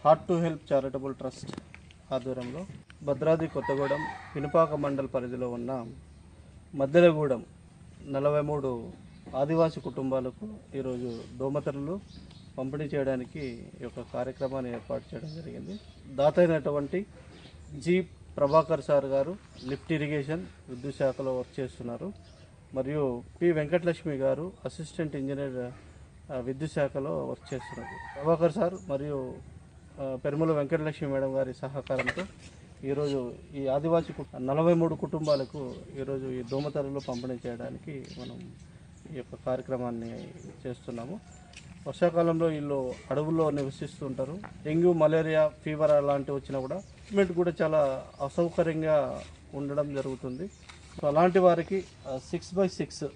Heart to help charitable trust ఆధ్వర్యంలో భద్రాద్రి కొత్తగూడెం పినపాక మండల్ పరిధిలో ఉన్న మద్దెలగూడెం 43 ఆదివాసీ కుటుంబాలకు ఈరోజు దోమతెరలు పంపిణీ చేయడానికి ఈ యొక్క కార్యక్రమాన్ని ఏర్పాటు చేయడం జరిగింది. దాత అయినటువంటి జి ప్రభాకర్ సార్ గారు లిఫ్ట్ ఇరిగేషన్ విద్యుత్ శాఖలో వర్క్ చేస్తున్నారు. మరియు పి వెంకటలక్ష్మి గారు అసిస్టెంట్ ఇంజనీర్ విద్యుత్ శాఖలో వర్క్ చేస్తున్నారు. ప్రభాకర్ సార్ మరియు పెరుమల వెంకటలక్ష్మి మేడం గారి సహకారంతో ఈరోజు ఈ ఆదివాసీ 43 కుటుంబాలకు ఈరోజు ఈ దోమతెరలు పంపిణీ చేయడానికి మనం ఈ యొక్క కార్యక్రమాన్ని చేస్తున్నాము. వర్షాకాలంలో వీళ్ళు అడవుల్లో నివసిస్తుంటారు. డెంగ్యూ, మలేరియా, ఫీవర్ అలాంటివి వచ్చినా కూడా ట్రీట్మెంట్ కూడా చాలా అసౌకర్యంగా ఉండడం జరుగుతుంది. సో అలాంటి వారికి 6x6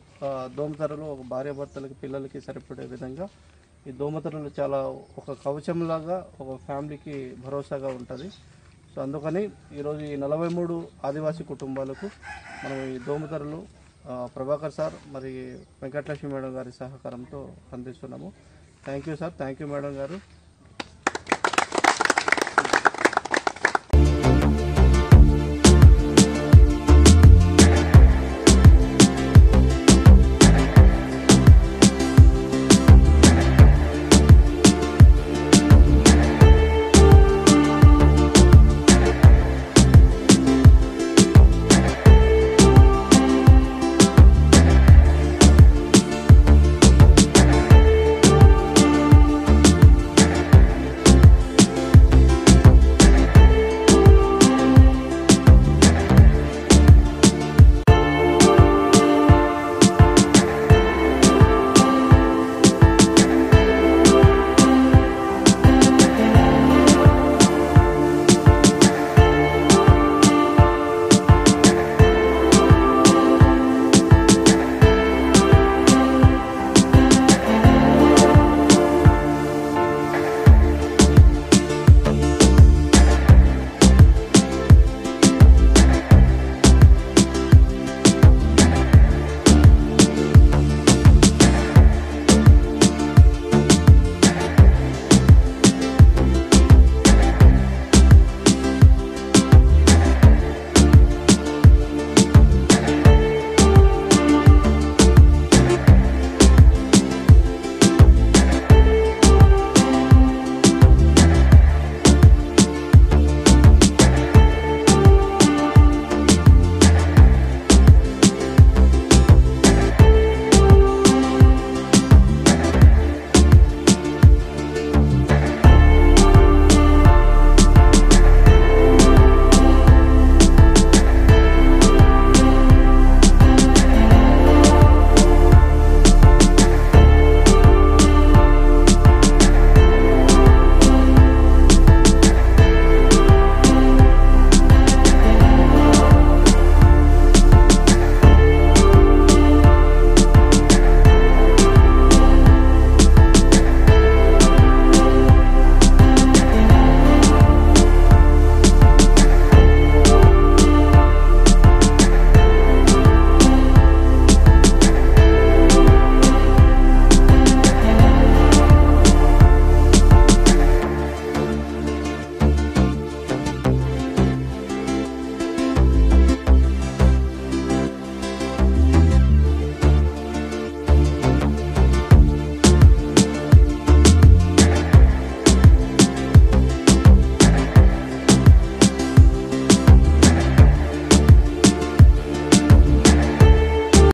దోమతెరలు ఒక భార్యాభర్తలకి పిల్లలకి సరిపడే విధంగా ఈ దోమతెరలు చాలా ఒక కవచంలాగా ఒక ఫ్యామిలీకి భరోసాగా ఉంటుంది. సో అందుకని ఈరోజు ఈ 43 ఆదివాసీ కుటుంబాలకు మనం ఈ దోమతెరలు ప్రభాకర్ సార్ మరి వెంకటలక్ష్మి మేడం గారి సహకారంతో అందిస్తున్నాము. Thank you sir, thank you madam గారు.